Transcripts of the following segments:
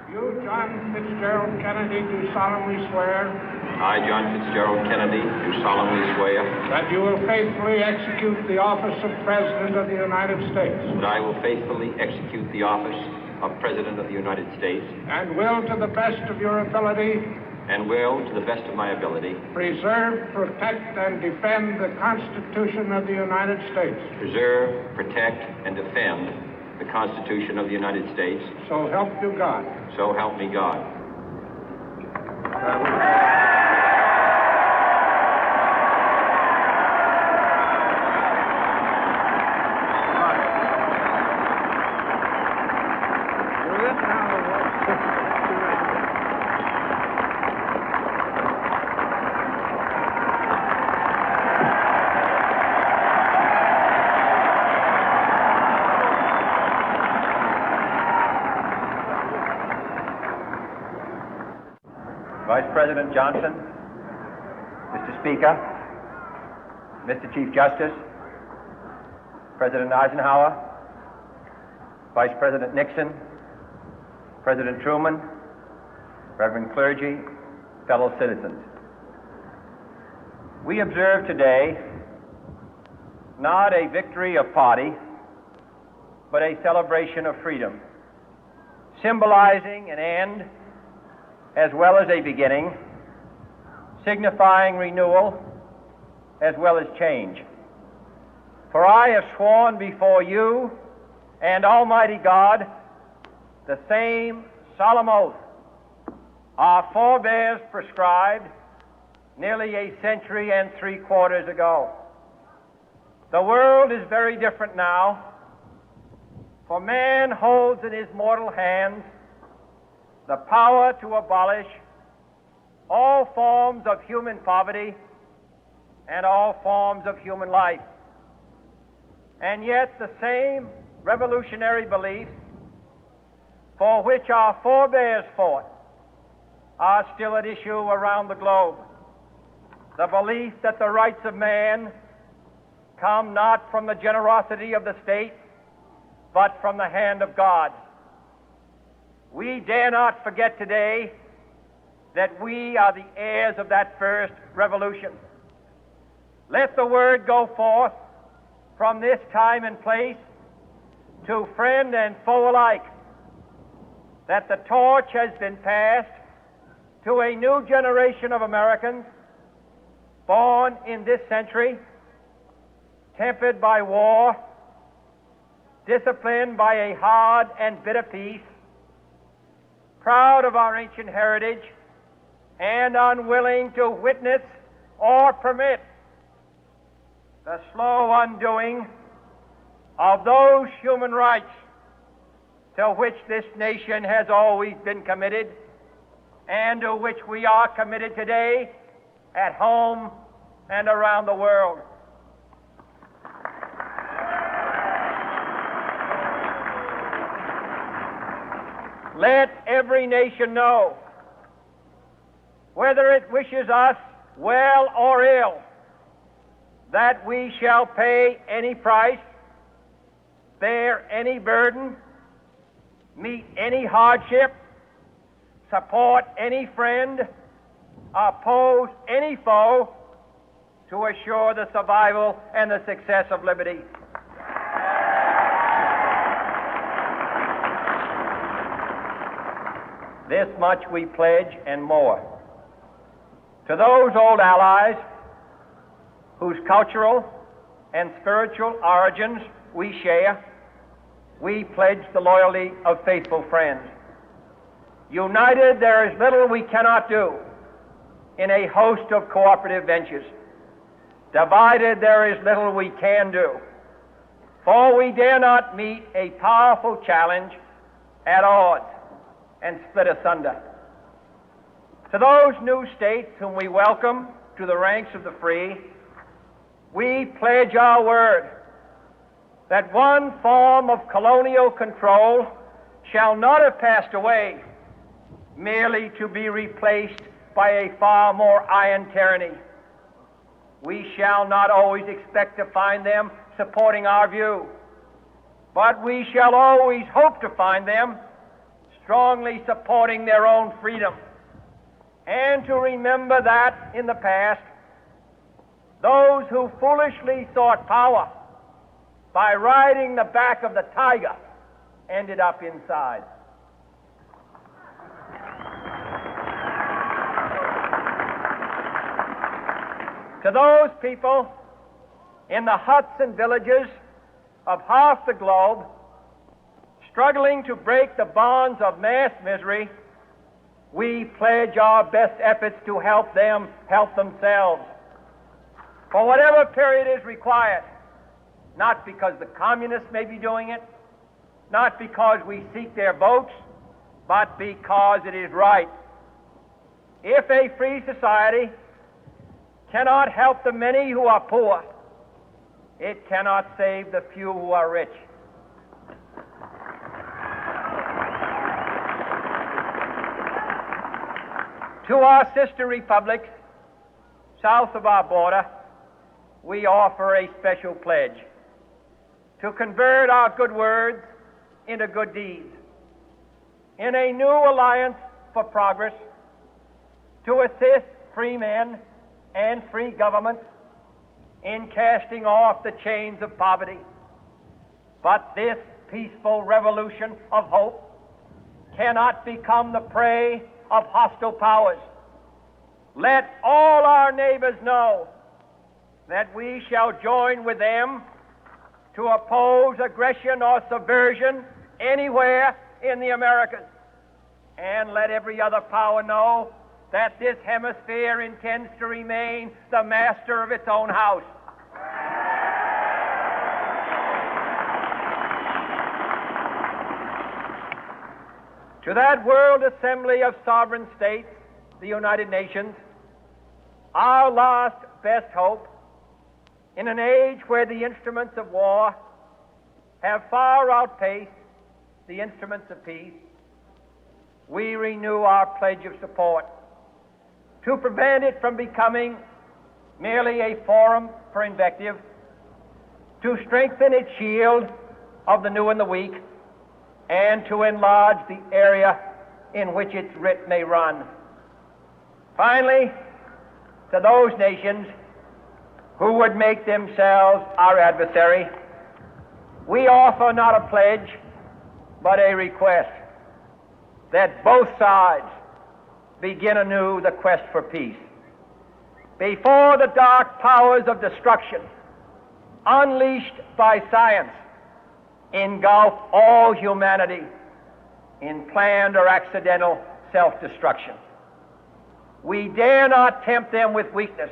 You, John Fitzgerald Kennedy, do solemnly swear I, John Fitzgerald Kennedy, do solemnly swear that you will faithfully execute the office of President of the United States that I will faithfully execute the office of President of the United States and will, to the best of your ability, and will, to the best of my ability, preserve, protect, and defend the Constitution of the United States. preserve, protect, and defend the Constitution of the United States. So help you God. So help me God. Vice President Johnson, Mr. Speaker, Mr. Chief Justice, President Eisenhower, Vice President Nixon, President Truman, Reverend clergy, fellow citizens. We observe today not a victory of party, but a celebration of freedom, symbolizing an end as well as a beginning, signifying renewal as well as change. For I have sworn before you and Almighty God the same solemn oath our forebears prescribed nearly a century and 3/4 ago. The world is very different now, for man holds in his mortal hands the power to abolish all forms of human poverty and all forms of human life. And yet the same revolutionary beliefs for which our forebears fought are still at issue around the globe. The belief that the rights of man come not from the generosity of the state, but from the hand of God. We dare not forget today that we are the heirs of that first revolution. Let the word go forth from this time and place to friend and foe alike that the torch has been passed to a new generation of Americans born in this century, tempered by war, disciplined by a hard and bitter peace, proud of our ancient heritage, and unwilling to witness or permit the slow undoing of those human rights to which this nation has always been committed and to which we are committed today at home and around the world. Let every nation know, whether it wishes us well or ill, that we shall pay any price, bear any burden, meet any hardship, support any friend, oppose any foe to assure the survival and the success of liberty. This much we pledge and more. To those old allies whose cultural and spiritual origins we share, we pledge the loyalty of faithful friends. United, there is little we cannot do in a host of cooperative ventures. Divided, there is little we can do, for we dare not meet a powerful challenge at odds and split asunder. To those new states whom we welcome to the ranks of the free, we pledge our word that one form of colonial control shall not have passed away, merely to be replaced by a far more iron tyranny. We shall not always expect to find them supporting our view, but we shall always hope to find them strongly supporting their own freedom, and to remember that in the past, those who foolishly sought power by riding the back of the tiger ended up inside. To those people in the huts and villages of half the globe struggling to break the bonds of mass misery, we pledge our best efforts to help them help themselves for whatever period is required, not because the communists may be doing it, not because we seek their votes, but because it is right. If a free society cannot help the many who are poor, it cannot save the few who are rich. To our sister republics south of our border, we offer a special pledge to convert our good words into good deeds, in a new alliance for progress, to assist free men and free governments in casting off the chains of poverty. But this peaceful revolution of hope cannot become the prey of hostile powers. Let all our neighbors know that we shall join with them to oppose aggression or subversion anywhere in the Americas. And let every other power know that this hemisphere intends to remain the master of its own house. To that World Assembly of Sovereign States, the United Nations, our last best hope, in an age where the instruments of war have far outpaced the instruments of peace, we renew our pledge of support to prevent it from becoming merely a forum for invective, to strengthen its shield of the new and the weak, and to enlarge the area in which its writ may run. Finally, to those nations who would make themselves our adversary, we offer not a pledge, but a request that both sides begin anew the quest for peace. Before the dark powers of destruction, unleashed by science, engulf all humanity in planned or accidental self-destruction, we dare not tempt them with weakness,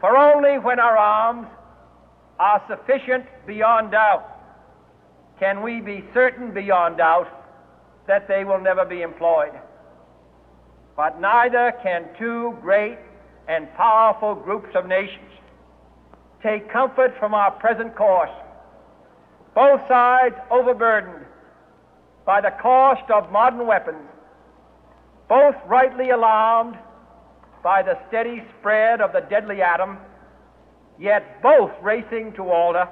for only when our arms are sufficient beyond doubt can we be certain beyond doubt that they will never be employed. But neither can two great and powerful groups of nations take comfort from our present course, both sides overburdened by the cost of modern weapons, both rightly alarmed by the steady spread of the deadly atom, yet both racing to alter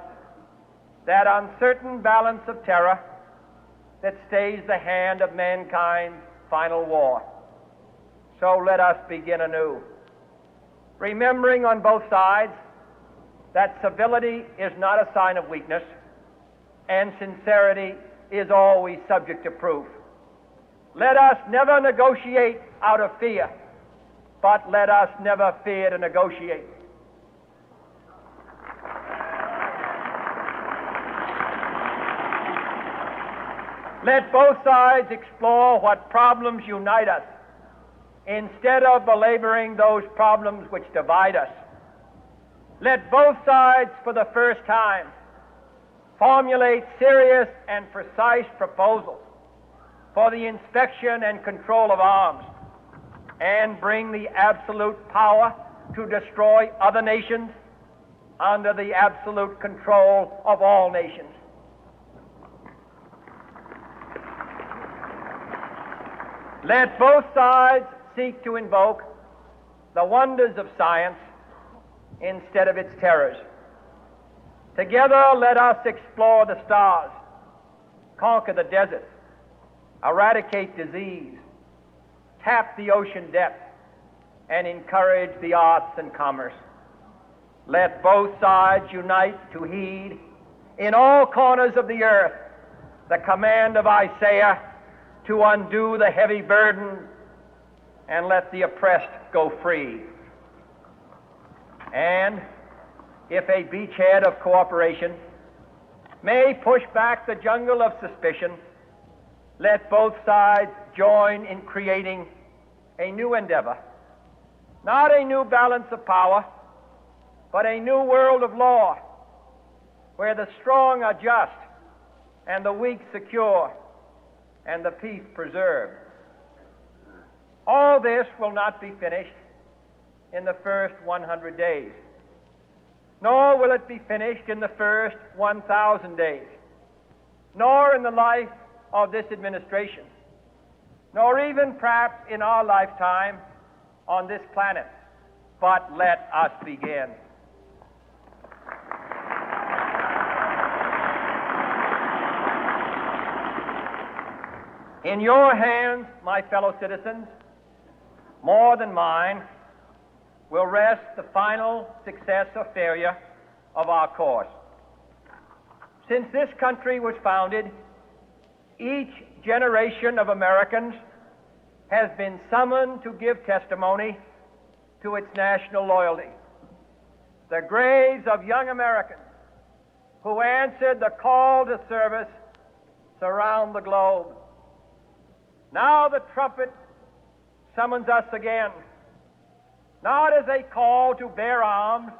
that uncertain balance of terror that stays the hand of mankind's final war. So let us begin anew, remembering on both sides that civility is not a sign of weakness, and sincerity is always subject to proof. Let us never negotiate out of fear, but let us never fear to negotiate. Let both sides explore what problems unite us, instead of belaboring those problems which divide us. Let both sides, for the first time, formulate serious and precise proposals for the inspection and control of arms, and bring the absolute power to destroy other nations under the absolute control of all nations. Let both sides seek to invoke the wonders of science instead of its terrors. Together, let us explore the stars, conquer the deserts, eradicate disease, tap the ocean depth, and encourage the arts and commerce. Let both sides unite to heed in all corners of the earth the command of Isaiah to undo the heavy burden and let the oppressed go free. And if a beachhead of cooperation may push back the jungle of suspicion, let both sides join in creating a new endeavor, not a new balance of power, but a new world of law, where the strong are just and the weak secure and the peace preserved. All this will not be finished in the first 100 days, nor will it be finished in the first 1,000 days, nor in the life of this administration, nor even perhaps in our lifetime on this planet. But let us begin. In your hands, my fellow citizens, more than mine, will rest the final success or failure of our course. Since this country was founded, each generation of Americans has been summoned to give testimony to its national loyalty. The graves of young Americans who answered the call to service surround the globe. Now the trumpet summons us again, not as a call to bear arms,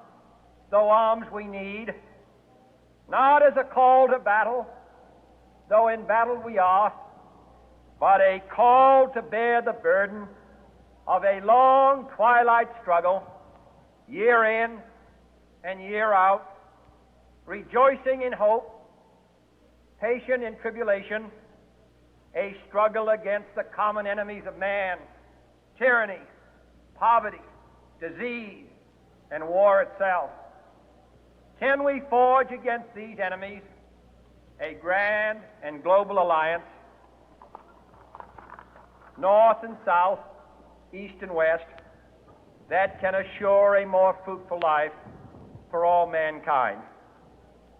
though arms we need, not as a call to battle, though in battle we are, but a call to bear the burden of a long twilight struggle, year in and year out, rejoicing in hope, patient in tribulation, a struggle against the common enemies of man, tyranny, poverty, disease, and war itself. Can we forge against these enemies a grand and global alliance, north and south, east and west, that can assure a more fruitful life for all mankind?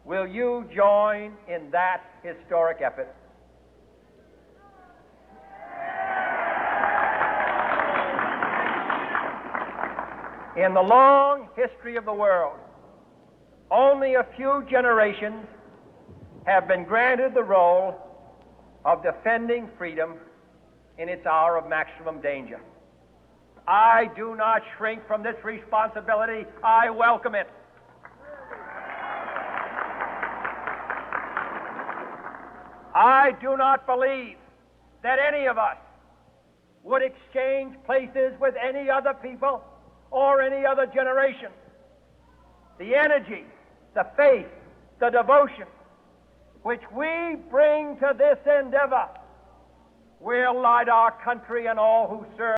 Will you join in that historic effort? In the long history of the world, only a few generations have been granted the role of defending freedom in its hour of maximum danger. I do not shrink from this responsibility. I welcome it. I do not believe that any of us would exchange places with any other people or any other generation. The energy, the faith, the devotion which we bring to this endeavor will light our country and all who serve